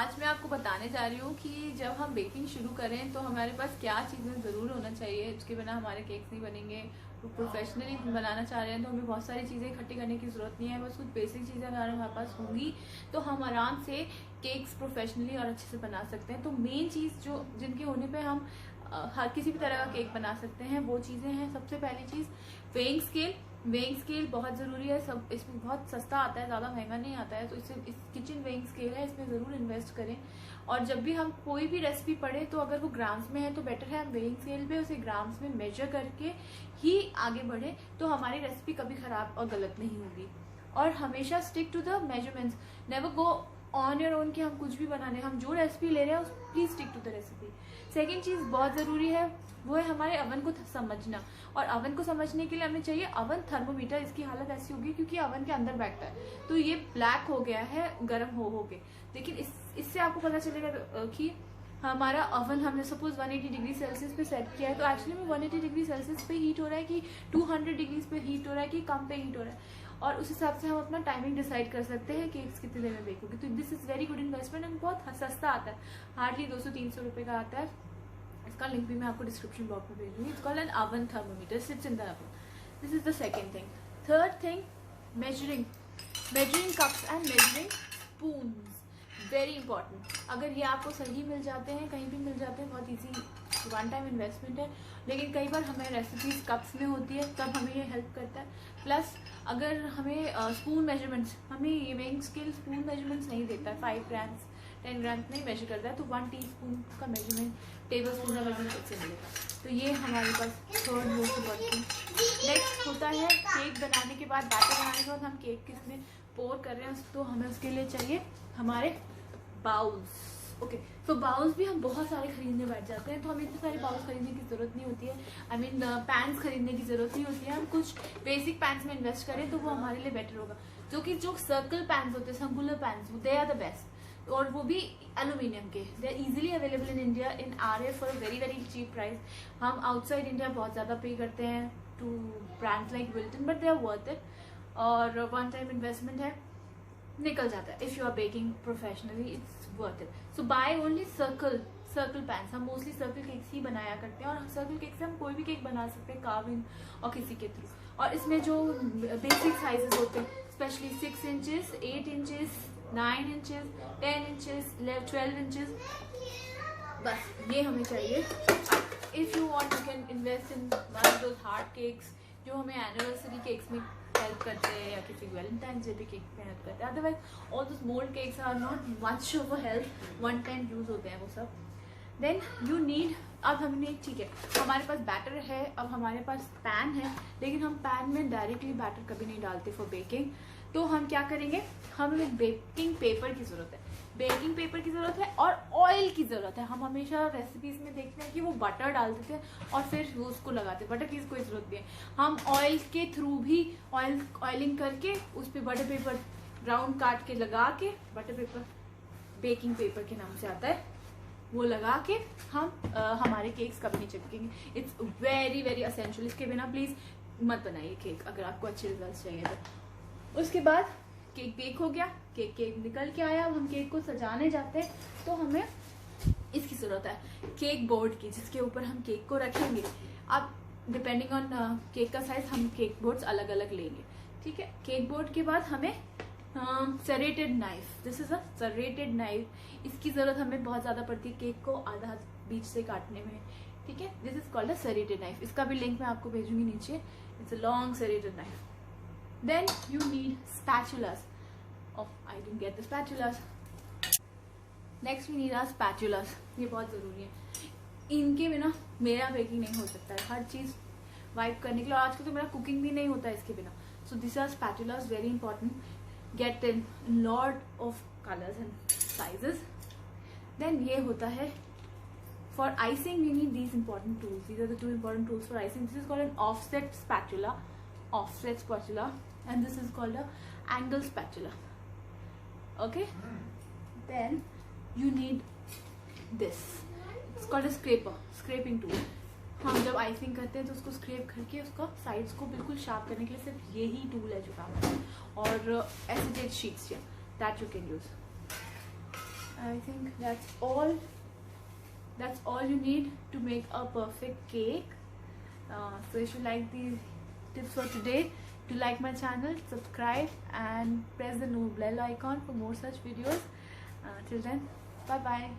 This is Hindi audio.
आज मैं आपको बताने जा रही हूँ कि जब हम बेकिंग शुरू करें तो हमारे पास क्या चीज़ें ज़रूर होना चाहिए, उसके बिना हमारे केक्स नहीं बनेंगे। तो प्रोफेशनली बनाना चाह रहे हैं तो हमें बहुत सारी चीज़ें इकट्ठी करने की ज़रूरत नहीं है, बस कुछ बेसिक चीज़ें अगर हमारे पास होंगी तो हम आराम से केक्स प्रोफेशनली और अच्छे से बना सकते हैं। तो मेन चीज़ जो जिनके होने पर हम हर किसी भी तरह का केक बना सकते हैं वो चीज़ें हैं। सबसे पहली चीज़ वेइंग स्केल। वेइंग स्केल बहुत ज़रूरी है, सब इसमें बहुत सस्ता आता है, ज़्यादा महंगा नहीं आता है। तो इस किचन वेइंग स्केल है, इसमें ज़रूर इन्वेस्ट करें। और जब भी हम कोई भी रेसिपी पढ़े तो अगर वो ग्राम्स में है तो बेटर है हम वेइंग स्केल पे उसे ग्राम्स में मेजर करके ही आगे बढ़े, तो हमारी रेसिपी कभी ख़राब और गलत नहीं होगी। और हमेशा stick to the measurements, never go on your own कि हम कुछ भी बनाने, हम जो रेसिपी ले रहे हैं please stick to the recipe. Second चीज़ बहुत ज़रूरी है वो है हमारे अवन को समझना। और अवन को समझने के लिए हमें चाहिए अवन थर्मोमीटर। इसकी हालत ऐसी होगी क्योंकि अवन के अंदर बैठता है तो ये ब्लैक हो गया है गर्म हो के, लेकिन इससे आपको पता चलेगा कि हमारा अवन हमने सपोज 180 डिग्री सेल्सियस पे सेट किया है तो एक्चुअली में 180 डिग्री सेल्सियस पे हीट हो रहा है कि 200 डिग्रीज पे हीट हो रहा है कि कम पे हीट हो रहा है। और उस हिसाब से हम अपना टाइमिंग डिसाइड कर सकते हैं केक्स कितने देर में बेक होगी। तो this is very good investment and बहुत सस्ता आता है, हार्डली 200-300 रुपये का आता है। इसका लिंक भी मैं आपको डिस्क्रिप्शन बॉक्स में भेजूंगी। It's called an oven thermometer, sits in the oven. This is the second thing. Third thing, measuring cups and measuring spoons, very important. अगर ये आपको सही मिल जाते हैं, कहीं भी मिल जाते हैं, बहुत ईजी वन टाइम इन्वेस्टमेंट है। लेकिन कई बार हमें रेसिपीज कप्स में होती है तब हमें ये हेल्प करता है। प्लस अगर हमें स्पून मेजरमेंट्स, हमें ये वेइंग स्केल स्पून मेजरमेंट्स नहीं देता है, 5 ग्राम्स 10 ग्राम्स नहीं मेजर करता है, तो 1 टीस्पून का मेजरमेंट, टेबल स्पून का मेजरमेंट से मिलेगा। तो ये हमारे पास थर्ड मोस्ट इम्पॉर्टेंट। नेक्स्ट होता है केक बनाने के बाद, बैटर बनाने के बाद हम केक किसमें पोर कर रहे हैं तो हमें उसके लिए चाहिए हमारे बाउल्स। ओके, तो बाउल्स भी हम बहुत सारे खरीदने बैठ जाते हैं, तो हमें इतने सारे बाउल्स खरीदने की जरूरत नहीं होती है। आई मीन पैन्स खरीदने की जरूरत नहीं होती है। हम कुछ बेसिक पैन्स में इन्वेस्ट करें तो वो हमारे लिए बेटर होगा। जो सर्कल पैन्स होते हैं, circular pans, they are the best. और वो भी एल्यूमिनियम के, they are easily available in India in are for a very very cheap price. हम आउटसाइड इंडिया बहुत ज़्यादा पे करते हैं to brands like Wilton, but they are worth it. और वन टाइम इन्वेस्टमेंट है, निकल जाता है। If you are baking professionally it's worth it. So buy only circle pans. हम मोस्टली सर्कल केक्स ही बनाया करते हैं और सर्कल केक से हम कोई भी केक बना सकते हैं कार्विंग और किसी के थ्रू। और इसमें जो बेसिक साइजेस होते हैं, specially 6 inches, 8 inches, 9 inches, 10 inches, 12 inches, बस ये हमें चाहिए। If you want you can invest in one of those hard cakes जो हमें एनिवर्सरी केक्स में हेल्प करते हैं या किसी वैलेंटाइंस डे पे केक में हेल्प करते हैं। Otherwise all those mould cakes are not much of a help, one time use होते हैं वो सब। देन यू नीड, अब हमने ठीक है हमारे पास बैटर है, अब हमारे पास पैन है, लेकिन हम पैन में डायरेक्टली बैटर कभी नहीं डालते फॉर बेकिंग। तो हम क्या करेंगे, हमें बेकिंग पेपर की जरूरत है, बेकिंग पेपर की जरूरत है और ऑयल की जरूरत है। हम हमेशा रेसिपीज में देखते हैं कि वो बटर डालते थे और फिर वो उसको लगाते, बटर की कोई जरूरत नहीं है। हम ऑयल के थ्रू भी ऑयलिंग करके उस पर बटर पेपर राउंड काट के लगा के, बटर पेपर बेकिंग पेपर के नाम से आता है, वो लगा के हम हमारे केक्स कभी नहीं चिपकेंगे। It's very very essential. इसके बिना प्लीज मत बनाइए केक अगर आपको अच्छे रिजल्ट चाहिए तो। उसके बाद केक बेक हो गया, केक निकल के आया, अब हम केक को सजाने जाते हैं तो हमें इसकी जरूरत है, केक बोर्ड की, जिसके ऊपर हम केक को रखेंगे। अब डिपेंडिंग ऑन केक का साइज हम केक बोर्ड्स अलग अलग लेंगे, ठीक है। केक बोर्ड के बाद हमें serrated knife, this is a serrated knife. इसकी जरूरत हमें बहुत ज्यादा पड़ती है केक को आधा बीच से काटने में, ठीक है। This is called a serrated knife. इसका भी लिंक मैं आपको भेजूंगी नीचे। It's a long serrated knife. Then you need spatulas. Oh, I didn't get the spatulas. Next we need our spatulas. ये बहुत ज़रूरी है, इनके बिना मेरा बेकिंग नहीं हो सकता है। हर चीज़ वाइप करने के लिए, और आजकल तो मेरा कुकिंग भी नहीं होता है इसके बिना। So these are spatulas, very important. Get in lot of colors and sizes. Then ये होता है for icing we need these important tools. These are the two important tools for icing. This is called an offset spatula. And this is called a angle spatula. Okay, then you need this. It's called a scraping tool. हम जब आइसिंग करते हैं तो उसको स्क्रैप करके उसका साइड्स को बिल्कुल शार्प करने के लिए सिर्फ यही टूल है जो काम है। और acetate sheets that you can use. I think that's all you need to make a perfect cake. So if you like these tips for today, do like my channel, subscribe and press the bell icon for more such videos. Till then, bye bye.